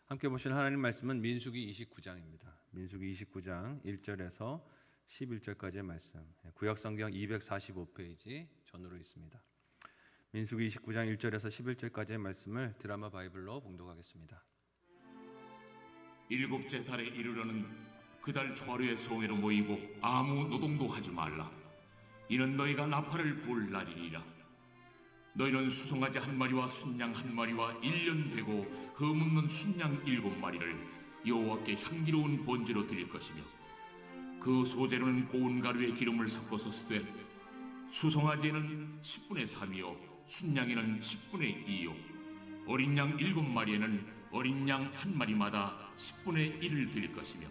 함께 보실 하나님 말씀은 민수기 29장입니다. 민수기 29장 1절에서 11절까지의 말씀, 구약성경 245페이지 전으로 있습니다. 민수기 29장 1절에서 11절까지의 말씀을 드라마 바이블로 봉독하겠습니다. 일곱째 달에 이르러는 그 달 초하루에 성회로 모이고 아무 노동도 하지 말라. 이는 너희가 나팔을 불 날이니라. 너희는 수송아지 한 마리와 순양 한 마리와 1년 되고 흠없는 순양 7마리를 여호와께 향기로운 번제로 드릴 것이며, 그 소재로는 고운 가루에 기름을 섞어서 쓰되 수송아지에는 10분의 3이요 순양에는 10분의 2요 어린 양 7마리에는 어린 양 한 마리마다 10분의 1을 드릴 것이며,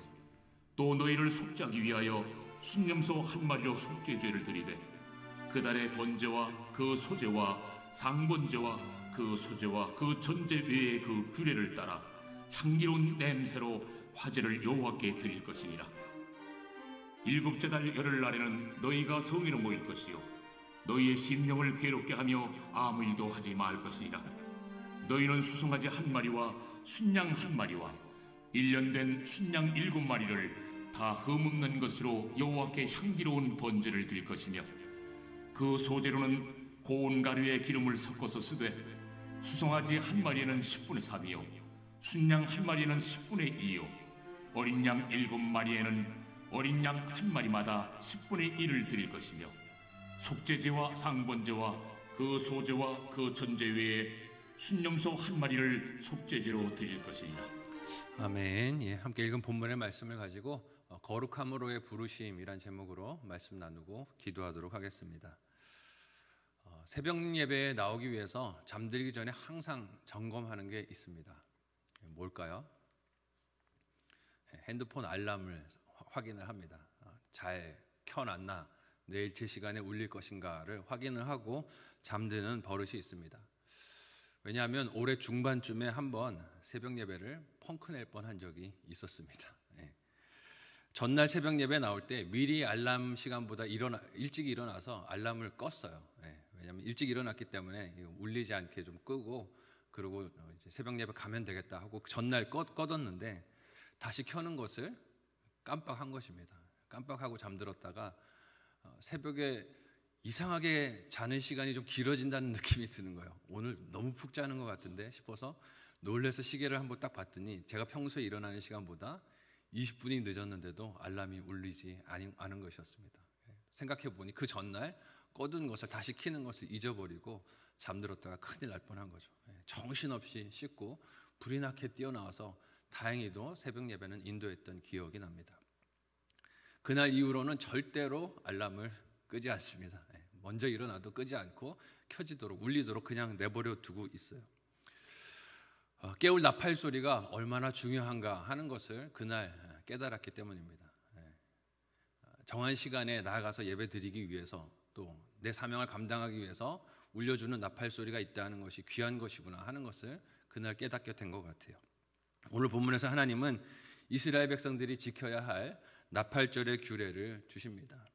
또 너희를 속죄하기 위하여 순염소 한 마리로 속죄죄를 드리되 그 달의 번제와 그 소제와 상번제와 그 소제와 그 전제 외의 그 규례를 따라 향기로운 냄새로 화제를 여호와께 드릴 것이니라. 일곱째 달 열흘날에는 너희가 성회로 모일 것이요 너희의 심령을 괴롭게 하며 아무 일도 하지 말 것이니라. 너희는 수송아지 한 마리와 순양 한 마리와 1년 된 순양 7마리를 다 흠없는 것으로 여호와께 향기로운 번제를 드릴 것이며, 그 소재로는 고운 가루에 기름을 섞어서 쓰되 수송아지 한 마리에는 10분의 3이요 순양 한 마리에는 10분의 2요 어린 양 7마리에는 어린 양 한 마리마다 10분의 1을 드릴 것이며, 속죄제와 상번제와 그 소제와 그 전제 외에 순염소 한 마리를 속죄제로 드릴 것이니라. 아멘. 함께 읽은 본문의 말씀을 가지고 거룩함으로의 부르심이란 제목으로 말씀 나누고 기도하도록 하겠습니다. 새벽 예배에 나오기 위해서 잠들기 전에 항상 점검하는 게 있습니다. 뭘까요? 핸드폰 알람을 확인을 합니다. 잘 켜놨나, 내일 제 시간에 울릴 것인가를 확인을 하고 잠드는 버릇이 있습니다. 왜냐하면 올해 중반쯤에 한번 새벽 예배를 펑크 낼 뻔한 적이 있었습니다. 전날 새벽 예배 나올 때 미리 알람 시간보다 일찍 일어나서 알람을 껐어요. 왜냐하면 일찍 일어났기 때문에 울리지 않게 좀 끄고, 그리고 이제 새벽 예배 가면 되겠다 하고 전날 꺼뒀는데 다시 켜는 것을 깜빡한 것입니다. 깜빡하고 잠들었다가 새벽에 이상하게 자는 시간이 좀 길어진다는 느낌이 드는 거예요. 오늘 너무 푹 자는 것 같은데 싶어서 놀라서 시계를 한번 딱 봤더니 제가 평소에 일어나는 시간보다 20분이 늦었는데도 알람이 울리지 않은 것이었습니다. 생각해 보니 그 전날 꺼둔 것을 다시 켜는 것을 잊어버리고 잠들었다가 큰일 날 뻔한 거죠. 정신없이 씻고 불이 나게 뛰어나와서 다행히도 새벽 예배는 인도했던 기억이 납니다. 그날 이후로는 절대로 알람을 끄지 않습니다. 먼저 일어나도 끄지 않고 켜지도록, 울리도록 그냥 내버려 두고 있어요. 깨울 나팔 소리가 얼마나 중요한가 하는 것을 그날 깨달았기 때문입니다. 정한 시간에 나아가서 예배 드리기 위해서, 또 내 사명을 감당하기 위해서 울려주는 나팔 소리가 있다는 것이 귀한 것이구나 하는 것을 그날 깨닫게 된 것 같아요. 오늘 본문에서 하나님은 이스라엘 백성들이 지켜야 할 나팔절의 규례를 주십니다.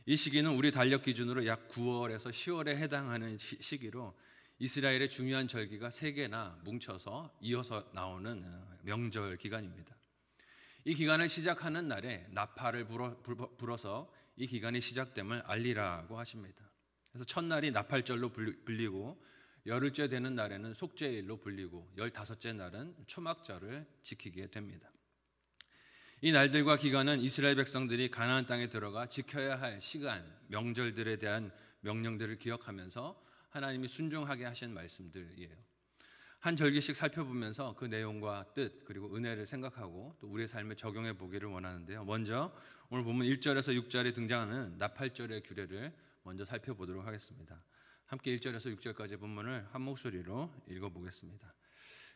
이 시기는 우리 달력 기준으로 약 9월에서 10월에 해당하는 시기로 이스라엘의 중요한 절기가 3개나 뭉쳐서 이어서 나오는 명절 기간입니다. 이 기간을 시작하는 날에 나팔을 불어서 이 기간이 시작됨을 알리라고 하십니다. 그래서 첫날이 나팔절로 불리고, 열흘째 되는 날에는 속죄일로 불리고, 15째 날은 초막절을 지키게 됩니다. 이 날들과 기간은 이스라엘 백성들이 가나안 땅에 들어가 지켜야 할 시간, 명절들에 대한 명령들을 기억하면서 하나님이 순종하게 하신 말씀들이에요. 한 절기씩 살펴보면서 그 내용과 뜻, 그리고 은혜를 생각하고 또 우리의 삶에 적용해 보기를 원하는데요. 먼저 오늘 본문 1절에서 6절에 등장하는 나팔절의 규례를 먼저 살펴보도록 하겠습니다. 함께 1절에서 6절까지 본문을 한 목소리로 읽어보겠습니다.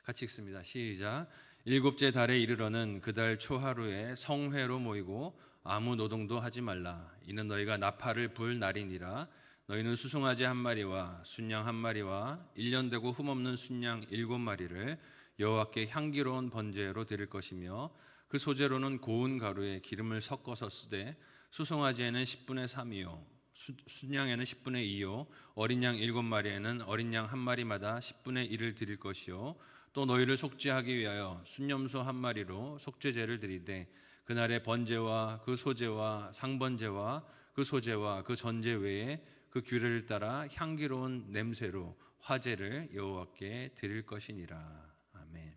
같이 읽습니다. 시작. 일곱째 달에 이르러는 그 달 초하루에 성회로 모이고 아무 노동도 하지 말라. 이는 너희가 나팔을 불 날이니라. 너희는 수송아지 한 마리와 순양 한 마리와 1년 되고 흠없는 순양 7마리를 여호와께 향기로운 번제로 드릴 것이며, 그 소재로는 고운 가루에 기름을 섞어서 쓰되 수송아지에는 10분의 3이요 순양에는 10분의 2요 어린 양 7마리에는 어린 양 한 마리마다 10분의 1을 드릴 것이요 또 너희를 속죄하기 위하여 순념소 한 마리로 속죄제를 드리되 그날의 번제와 그 소제와 상번제와 그 소제와 그 전제 외에 그 규례를 따라 향기로운 냄새로 화제를 여호와께 드릴 것이니라. 아멘.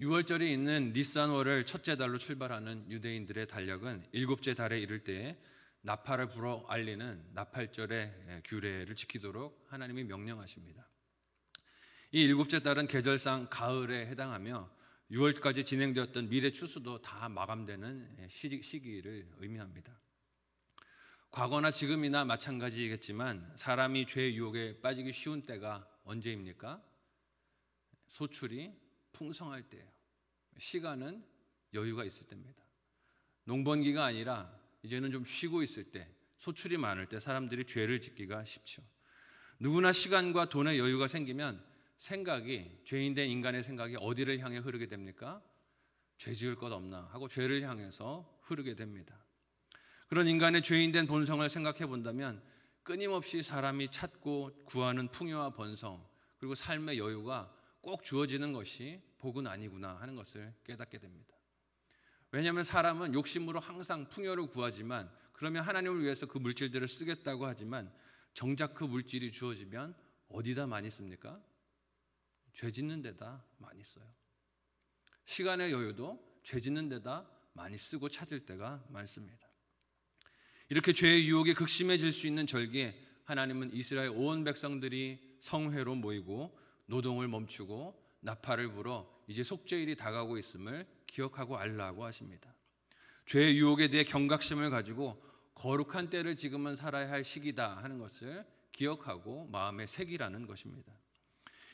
6월절이 있는 니산월을 첫째 달로 출발하는 유대인들의 달력은 일곱째 달에 이를 때 나팔을 불어 알리는 나팔절의 규례를 지키도록 하나님이 명령하십니다. 이 일곱째 달은 계절상 가을에 해당하며 6월까지 진행되었던 미래 추수도 다 마감되는 시기를 의미합니다. 과거나 지금이나 마찬가지겠지만 사람이 죄의 유혹에 빠지기 쉬운 때가 언제입니까? 소출이 풍성할 때예요. 시간은 여유가 있을 때입니다. 농번기가 아니라 이제는 좀 쉬고 있을 때, 소출이 많을 때 사람들이 죄를 짓기가 쉽죠. 누구나 시간과 돈의 여유가 생기면 생각이, 죄인된 인간의 생각이 어디를 향해 흐르게 됩니까? 죄 지을 것 없나 하고 죄를 향해서 흐르게 됩니다. 그런 인간의 죄인된 본성을 생각해 본다면 끊임없이 사람이 찾고 구하는 풍요와 번성, 그리고 삶의 여유가 꼭 주어지는 것이 복은 아니구나 하는 것을 깨닫게 됩니다. 왜냐하면 사람은 욕심으로 항상 풍요를 구하지만, 그러면 하나님을 위해서 그 물질들을 쓰겠다고 하지만 정작 그 물질이 주어지면 어디다 많이 씁니까? 죄 짓는 데다 많이 써요. 시간의 여유도 죄 짓는 데다 많이 쓰고 찾을 때가 많습니다. 이렇게 죄의 유혹이 극심해질 수 있는 절기에 하나님은 이스라엘 온 백성들이 성회로 모이고 노동을 멈추고 나팔을 불어 이제 속죄일이 다가오고 있음을 기억하고 알라고 하십니다. 죄의 유혹에 대해 경각심을 가지고 거룩한 때를 지금은 살아야 할 시기다 하는 것을 기억하고 마음에 새기라는 것입니다.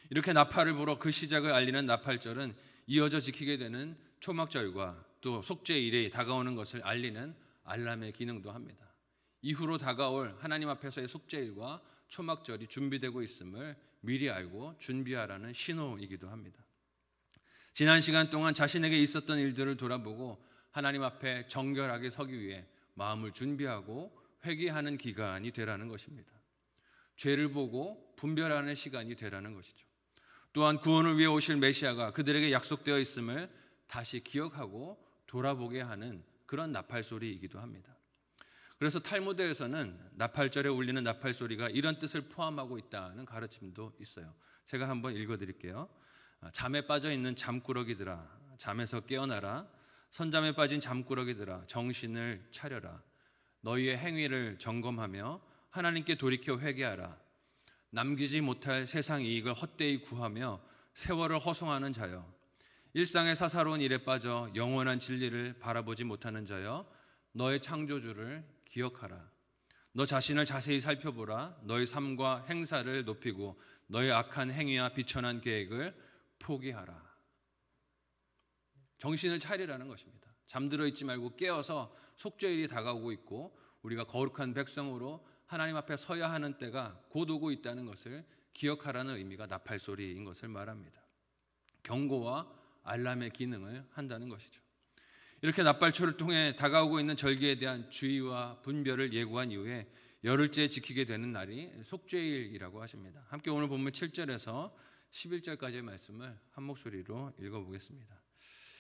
이렇게 나팔을 불어 그 시작을 알리는 나팔절은 이어져 지키게 되는 초막절과 또 속죄일이 다가오는 것을 알리는 알람의 기능도 합니다. 이후로 다가올 하나님 앞에서의 속죄일과 초막절이 준비되고 있음을 미리 알고 준비하라는 신호이기도 합니다. 지난 시간 동안 자신에게 있었던 일들을 돌아보고 하나님 앞에 정결하게 서기 위해 마음을 준비하고 회개하는 기간이 되라는 것입니다. 죄를 보고 분별하는 시간이 되라는 것이죠. 또한 구원을 위해 오실 메시아가 그들에게 약속되어 있음을 다시 기억하고 돌아보게 하는 그런 나팔 소리이기도 합니다. 그래서 탈무드에서는 나팔절에 울리는 나팔 소리가 이런 뜻을 포함하고 있다는 가르침도 있어요. 제가 한번 읽어드릴게요. 잠에 빠져 있는 잠꾸러기들아, 잠에서 깨어나라. 선잠에 빠진 잠꾸러기들아, 정신을 차려라. 너희의 행위를 점검하며 하나님께 돌이켜 회개하라. 남기지 못할 세상 이익을 헛되이 구하며 세월을 허송하는 자여, 일상의 사사로운 일에 빠져 영원한 진리를 바라보지 못하는 자여, 너의 창조주를 기억하라. 너 자신을 자세히 살펴보라. 너의 삶과 행사를 높이고 너의 악한 행위와 비천한 계획을 포기하라. 정신을 차리라는 것입니다. 잠들어 있지 말고 깨어서 속죄일이 다가오고 있고 우리가 거룩한 백성으로 하나님 앞에 서야 하는 때가 곧 오고 있다는 것을 기억하라는 의미가 나팔 소리인 것을 말합니다. 경고와 알람의 기능을 한다는 것이죠. 이렇게 나팔초를 통해 다가오고 있는 절기에 대한 주의와 분별을 예고한 이후에 열흘째 지키게 되는 날이 속죄일이라고 하십니다. 함께 오늘 본문 7절에서 11절까지의 말씀을 한 목소리로 읽어보겠습니다.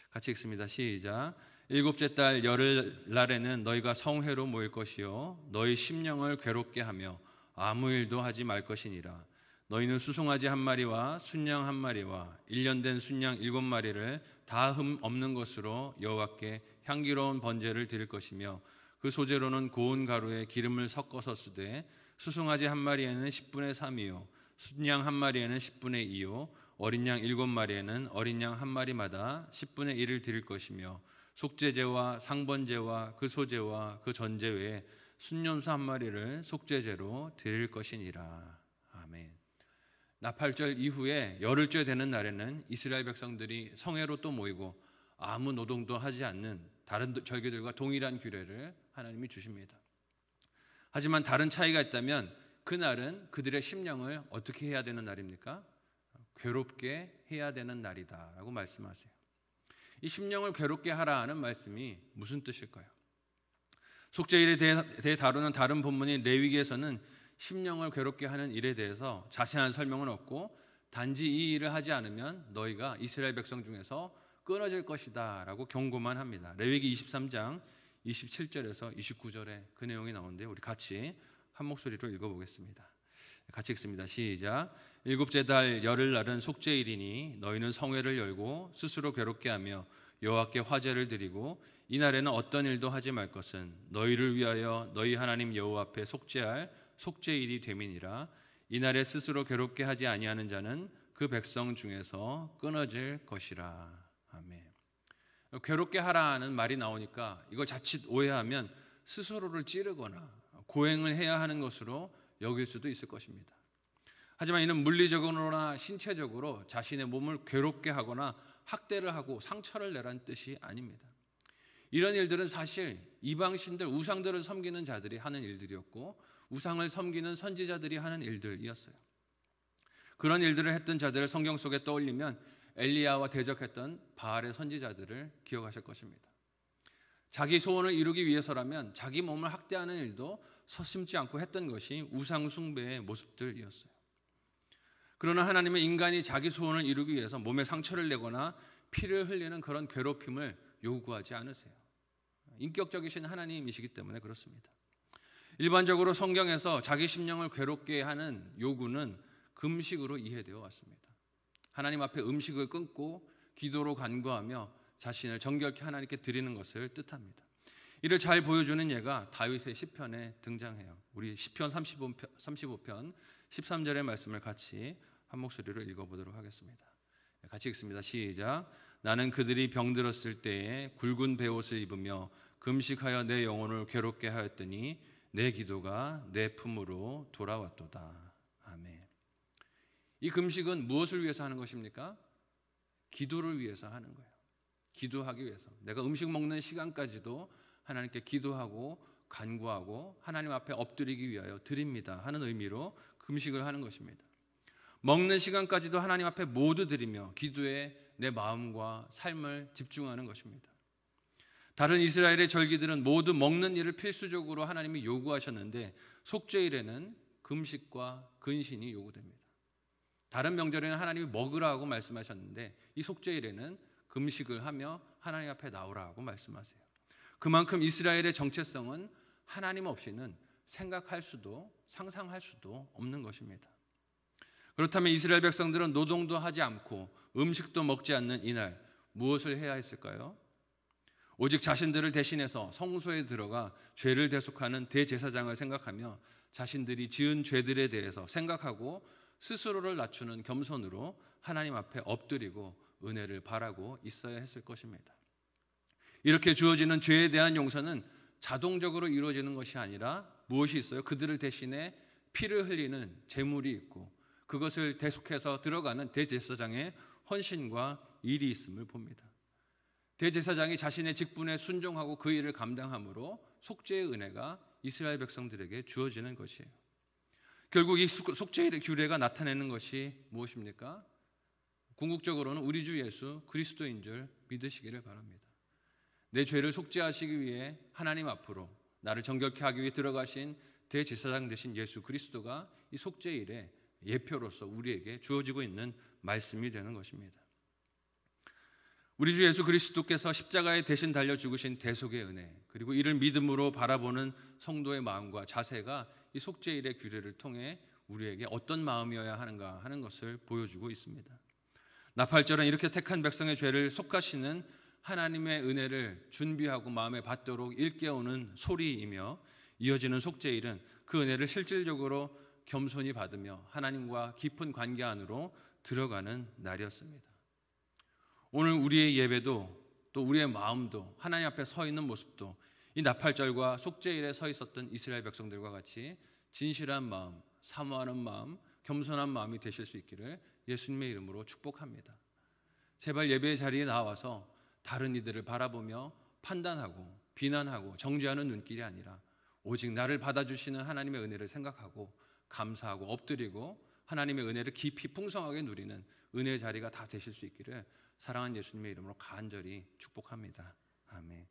같이 읽습니다. 시작. 일곱째 달 열흘날에는 너희가 성회로 모일 것이요 너희 심령을 괴롭게 하며 아무 일도 하지 말 것이니라. 너희는 수송아지 한 마리와 순양 한 마리와 1년 된 순양 7마리를 다 흠 없는 것으로 여호와께 향기로운 번제를 드릴 것이며 그 소재로는 고운 가루에 기름을 섞어서 쓰되 수송아지 한 마리에는 10분의 3이요 순양 한 마리에는 10분의 2요 어린 양 7마리에는 어린 양 한 마리마다 10분의 1을 드릴 것이며 속죄제와 상번제와 그 소제와 그 전제 외에 순념소 한 마리를 속죄제로 드릴 것이니라. 아멘. 나팔절 이후에 열흘째 되는 날에는 이스라엘 백성들이 성회로 또 모이고 아무 노동도 하지 않는 다른 절기들과 동일한 규례를 하나님이 주십니다. 하지만 다른 차이가 있다면 그날은 그들의 심령을 어떻게 해야 되는 날입니까? 괴롭게 해야 되는 날이다라고 말씀하세요. 이 심령을 괴롭게 하라는 말씀이 무슨 뜻일까요? 속죄일에 대해 다루는 다른 본문인 레위기에서는 심령을 괴롭게 하는 일에 대해서 자세한 설명은 없고 단지 이 일을 하지 않으면 너희가 이스라엘 백성 중에서 끊어질 것이다 라고 경고만 합니다. 레위기 23장 27절에서 29절에 그 내용이 나오는데 우리 같이 한 목소리로 읽어보겠습니다. 같이 읽습니다. 시작. 일곱째 달 열흘날은 속죄일이니 너희는 성회를 열고 스스로 괴롭게 하며 여호와께 화제를 드리고 이날에는 어떤 일도 하지 말 것은 너희를 위하여 너희 하나님 여호와 앞에 속죄할 속죄일이 됨이니라. 이날에 스스로 괴롭게 하지 아니하는 자는 그 백성 중에서 끊어질 것이라. 아멘. 괴롭게 하라는 말이 나오니까 이걸 자칫 오해하면 스스로를 찌르거나 고행을 해야 하는 것으로 여길 수도 있을 것입니다. 하지만 이는 물리적으로나 신체적으로 자신의 몸을 괴롭게 하거나 학대를 하고 상처를 내라는 뜻이 아닙니다. 이런 일들은 사실 이방신들, 우상들을 섬기는 자들이 하는 일들이었고 우상을 섬기는 선지자들이 하는 일들이었어요. 그런 일들을 했던 자들을 성경 속에 떠올리면 엘리야와 대적했던 바알의 선지자들을 기억하실 것입니다. 자기 소원을 이루기 위해서라면 자기 몸을 학대하는 일도 서슴지 않고 했던 것이 우상 숭배의 모습들이었어요. 그러나 하나님은 인간이 자기 소원을 이루기 위해서 몸에 상처를 내거나 피를 흘리는 그런 괴롭힘을 요구하지 않으세요. 인격적이신 하나님이시기 때문에 그렇습니다. 일반적으로 성경에서 자기 심령을 괴롭게 하는 요구는 금식으로 이해되어 왔습니다. 하나님 앞에 음식을 끊고 기도로 간구하며 자신을 정결케 하나님께 드리는 것을 뜻합니다. 이를 잘 보여주는 예가 다윗의 시편에 등장해요. 우리 시편 35편 13절의 말씀을 같이 한 목소리로 읽어보도록 하겠습니다. 같이 읽습니다. 시작. 나는 그들이 병들었을 때에 굵은 베옷을 입으며 금식하여 내 영혼을 괴롭게 하였더니 내 기도가 내 품으로 돌아왔도다. 아멘. 이 금식은 무엇을 위해서 하는 것입니까? 기도를 위해서 하는 거예요. 기도하기 위해서. 내가 음식 먹는 시간까지도 하나님께 기도하고 간구하고 하나님 앞에 엎드리기 위하여 드립니다 하는 의미로 금식을 하는 것입니다. 먹는 시간까지도 하나님 앞에 모두 드리며 기도에 내 마음과 삶을 집중하는 것입니다. 다른 이스라엘의 절기들은 모두 먹는 일을 필수적으로 하나님이 요구하셨는데 속죄일에는 금식과 근신이 요구됩니다. 다른 명절에는 하나님이 먹으라고 말씀하셨는데 이 속죄일에는 금식을 하며 하나님 앞에 나오라고 말씀하세요. 그만큼 이스라엘의 정체성은 하나님 없이는 생각할 수도 상상할 수도 없는 것입니다. 그렇다면 이스라엘 백성들은 노동도 하지 않고 음식도 먹지 않는 이날 무엇을 해야 했을까요? 오직 자신들을 대신해서 성소에 들어가 죄를 대속하는 대제사장을 생각하며 자신들이 지은 죄들에 대해서 생각하고 스스로를 낮추는 겸손으로 하나님 앞에 엎드리고 은혜를 바라고 있어야 했을 것입니다. 이렇게 주어지는 죄에 대한 용서는 자동적으로 이루어지는 것이 아니라 무엇이 있어요? 그들을 대신해 피를 흘리는 제물이 있고 그것을 대속해서 들어가는 대제사장의 헌신과 일이 있음을 봅니다. 대제사장이 자신의 직분에 순종하고 그 일을 감당함으로 속죄의 은혜가 이스라엘 백성들에게 주어지는 것이에요. 결국 이 속죄의 규례가 나타내는 것이 무엇입니까? 궁극적으로는 우리 주 예수 그리스도인 줄 믿으시기를 바랍니다. 내 죄를 속죄하시기 위해 하나님 앞으로 나를 정결케 하기 위해 들어가신 대제사장 되신 예수 그리스도가 이 속죄일의 예표로서 우리에게 주어지고 있는 말씀이 되는 것입니다. 우리 주 예수 그리스도께서 십자가에 대신 달려 죽으신 대속의 은혜, 그리고 이를 믿음으로 바라보는 성도의 마음과 자세가 이 속죄일의 규례를 통해 우리에게 어떤 마음이어야 하는가 하는 것을 보여주고 있습니다. 나팔절은 이렇게 택한 백성의 죄를 속하시는 하나님의 은혜를 준비하고 마음에 받도록 일깨우는 소리이며, 이어지는 속죄일은 그 은혜를 실질적으로 겸손히 받으며 하나님과 깊은 관계 안으로 들어가는 날이었습니다. 오늘 우리의 예배도 또 우리의 마음도 하나님 앞에 서 있는 모습도 이 나팔절과 속죄일에 서 있었던 이스라엘 백성들과 같이 진실한 마음, 사모하는 마음, 겸손한 마음이 되실 수 있기를 예수님의 이름으로 축복합니다. 제발 예배의 자리에 나와서 다른 이들을 바라보며 판단하고 비난하고 정죄하는 눈길이 아니라 오직 나를 받아주시는 하나님의 은혜를 생각하고 감사하고 엎드리고 하나님의 은혜를 깊이 풍성하게 누리는 은혜의 자리가 다 되실 수 있기를 사랑하는 예수님의 이름으로 간절히 축복합니다. 아멘.